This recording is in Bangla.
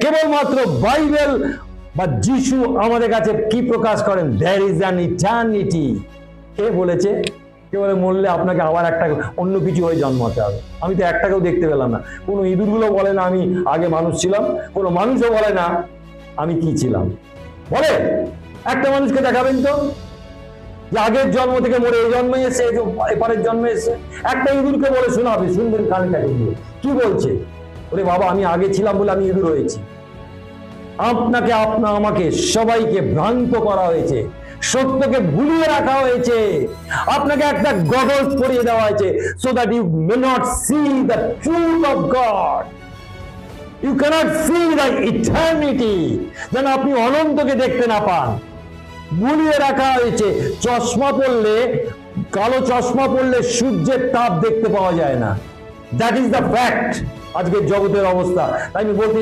কেবলমাত্র বাইবেল বা যিশু আমাদের কাছে কি প্রকাশ করেন? There is an eternity. কে বলেছে? কে বলে মরলে আপনাকে আবার একটা অন্য কিছু হয়ে জন্মাতে হবে? আমি তো একটাকেও দেখতে পেলাম না। কোনো ইঁদুরগুলো বলে না আমি আগে মানুষ ছিলাম, কোনো মানুষও বলে না আমি কি ছিলাম। বলে একটা মানুষকে দেখাবেন তো যে আগের জন্ম থেকে মরে এই জন্মে এসে এপারের জন্মে এসে? একটা ইঁদুরকে বলে শোনাবে, শুনবেন কানটাকে দিয়ে কি বলছে। ওরে বাবা, আমি আগে ছিলাম বলে আমি ইঁদুর হয়েছি। আপনাকে, আমাকে, সবাইকে ভ্রান্ত করা হয়েছে, সত্যকে ভুলিয়ে রাখা হয়েছে। আপনাকে একটা গগলস পরিয়ে দেওয়া হয়েছে so that you may not see the truth of God. You cannot see the eternity, যেন আপনি অনন্তকে দেখতে না পান। ভুলিয়ে রাখা হয়েছে। চশমা পড়লে, কালো চশমা পড়লে সূর্যের তাপ দেখতে পাওয়া যায় না। That is the fact. আজকের জগতের অবস্থা। তাই আমি বলতে